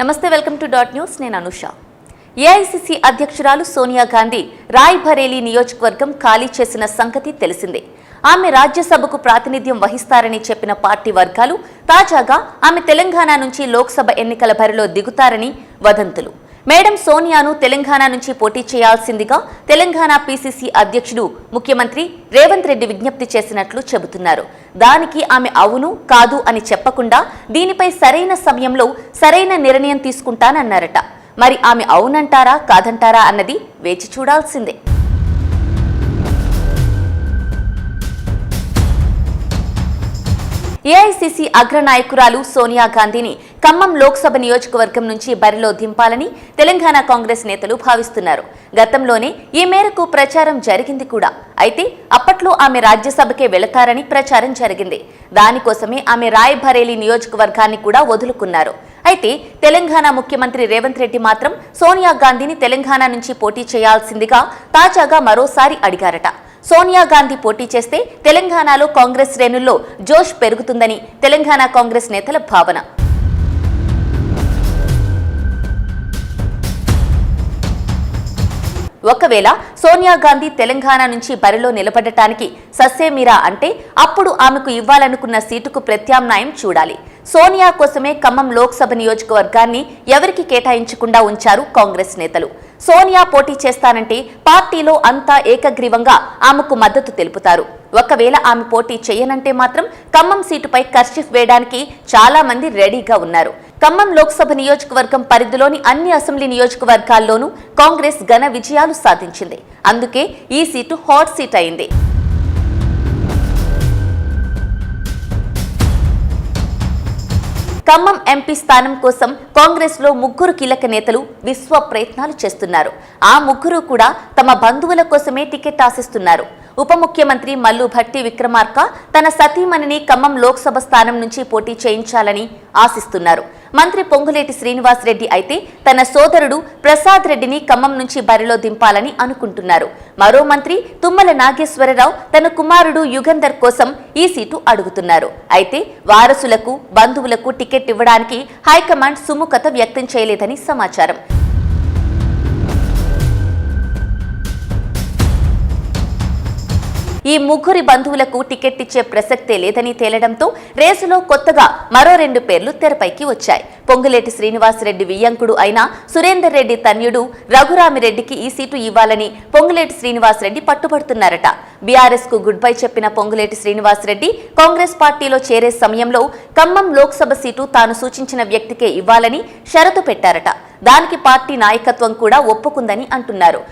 నమస్తే, welcome to dot news. నేను Anusha. AICC అధ్యక్షురాలు సోనియా గాంధీ రాయ్బరేలీ నియోజకవర్గం ఖాళీ చేసిన సంగతి తెలిసిందే. ఆమె రాజ్యసభకు ప్రాతినిధ్యం వహిస్తారని చెప్పిన పార్టీ వర్గాలు తాజాగా ఆమె తెలంగాణ నుంచి లోక్సభ ఎన్నికల బరిలో దిగుతారని వదంతులు. మేడం సోనియాను తెలంగాణ నుంచి పోటీ చేయాల్సిందిగా తెలంగాణ పీసీసీ అధ్యక్షుడు ముఖ్యమంత్రి రేవంత్ రెడ్డి విజ్ఞప్తి చేసినట్లు చెబుతున్నారు. దానికి ఆమె అవును కాదు అని చెప్పకుండా దీనిపై సరైన సమయంలో సరైన నిర్ణయం తీసుకుంటానన్నారట. మరి ఆమె అవునంటారా కాదంటారా అన్నది వేచి చూడాల్సిందే. ఏఐసీసీ అగ్రనాయకురాలు సోనియా గాంధీని ఖమ్మం లోక్సభ నియోజకవర్గం నుంచి బరిలో దింపాలని తెలంగాణ కాంగ్రెస్ నేతలు భావిస్తున్నారు. గతంలోనే ఈ మేరకు ప్రచారం జరిగింది కూడా. అయితే అప్పట్లో ఆమె రాజ్యసభకే వెళతారని ప్రచారం జరిగింది. దానికోసమే ఆమె రాయ్బరేలీ నియోజకవర్గాన్ని కూడా వదులుకున్నారు. అయితే తెలంగాణ ముఖ్యమంత్రి రేవంత్ రెడ్డి మాత్రం సోనియా గాంధీని తెలంగాణ నుంచి పోటీ చేయాల్సిందిగా తాజాగా మరోసారి అడిగారట. సోనియా గాంధీ పోటీ చేస్తే తెలంగాణలో కాంగ్రెస్ శ్రేణుల్లో జోష్ పెరుగుతుందని తెలంగాణ కాంగ్రెస్ నేతల భావన. ఒకవేళ సోనియా గాంధీ తెలంగాణ నుంచి బరిలో నిలబడటానికి సస్సేమిరా అంటే అప్పుడు ఆమెకు ఇవ్వాలనుకున్న సీటుకు ప్రత్యామ్నాయం చూడాలి. సోనియా కోసమే ఖమ్మం లోక్సభ నియోజకవర్గాన్ని ఎవరికి కేటాయించకుండా ఉంచారు కాంగ్రెస్ నేతలు. సోనియా పోటీ చేస్తానంటే పార్టీలో అంతా ఏకగ్రీవంగా ఆమెకు మద్దతు తెలుపుతారు. ఒకవేళ ఆమె పోటీ చేయనంటే మాత్రం ఖమ్మం సీటుపై కర్షిఫ్ వేయడానికి చాలా మంది రెడీగా ఉన్నారు. ఖమ్మం లోక్సభ నియోజకవర్గం పరిధిలోని అన్ని అసెంబ్లీ నియోజకవర్గాల్లోనూ కాంగ్రెస్ ఘన విజయాలు సాధించింది. అందుకే ఈ సీటు హాట్ సీట్ అయింది. ఖమ్మం ఎంపీ స్థానం కోసం కాంగ్రెస్ లో ముగ్గురు కీలక నేతలు విశ్వ ప్రయత్నాలు చేస్తున్నారు. ఆ ముగ్గురు కూడా తమ బంధువుల కోసమే టికెట్ ఆశిస్తున్నారు. ఉప ముఖ్యమంత్రి మల్లు భట్టి విక్రమార్క తన సతీమణిని ఖమ్మం లోక్సభ స్థానం నుంచి పోటీ చేయించాలని ఆశిస్తున్నారు. మంత్రి పొంగులేటి శ్రీనివాస్ రెడ్డి అయితే తన సోదరుడు ప్రసాద్ రెడ్డిని ఖమ్మం నుంచి బరిలో దింపాలని అనుకుంటున్నారు. మరో మంత్రి తుమ్మల నాగేశ్వరరావు తన కుమారుడు యుగంధర్ కోసం ఈ సీటు అడుగుతున్నారు. అయితే వారసులకు బంధువులకు టికెట్ ఇవ్వడానికి హైకమాండ్ సుముఖత వ్యక్తం చేయలేదని సమాచారం. ఈ ముగ్గురి బంధువులకు టికెట్ ఇచ్చే ప్రసక్తే లేదని తేలడంతో రేసులో కొత్తగా మరో 2 పేర్లు తెరపైకి వచ్చాయి. పొంగులేటి శ్రీనివాసరెడ్డి వియ్యంకుడు అయిన సురేందర్ రెడ్డి తన్యుడు రఘురామిరెడ్డికి ఈ సీటు ఇవ్వాలని పొంగులేటి శ్రీనివాసరెడ్డి పట్టుబడుతున్నారట. బీఆర్ఎస్ కు గుడ్ బై చెప్పిన పొంగులేటి శ్రీనివాసరెడ్డి కాంగ్రెస్ పార్టీలో చేరే సమయంలో ఖమ్మం లోక్సభ సీటు తాను సూచించిన వ్యక్తికే ఇవ్వాలని షరతు పెట్టారట. దానికి పార్టీ నాయకత్వం కూడా ఒప్పుకుందని అంటున్నారు.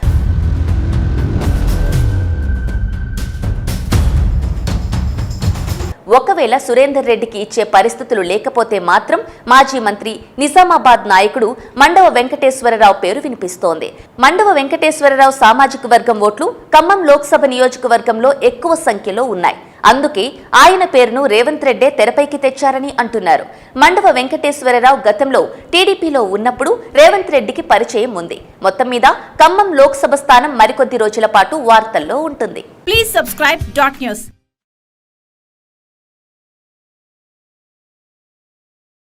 ఒకవేళ సురేందర్ రెడ్డికి ఇచ్చే పరిస్థితులు లేకపోతే మాత్రం మాజీ మంత్రి నిజామాబాద్ నాయకుడు మండవ వెంకటేశ్వరరావు పేరు వినిపిస్తోంది. మండవ వెంకటేశ్వరరావు సామాజిక వర్గం ఓట్లు ఖమ్మం లోక్సభ నియోజకవర్గంలో ఎక్కువ సంఖ్యలో ఉన్నాయి. అందుకే ఆయన పేరును రేవంత్ రెడ్డే తెరపైకి తెచ్చారని అంటున్నారు. మండవ వెంకటేశ్వరరావు గతంలో టీడీపీలో ఉన్నప్పుడు రేవంత్ రెడ్డికి పరిచయం ఉంది. మొత్తం మీద ఖమ్మం లోక్సభ స్థానం మరికొద్ది రోజుల పాటు వార్తల్లో ఉంటుంది. Please subscribe dot news.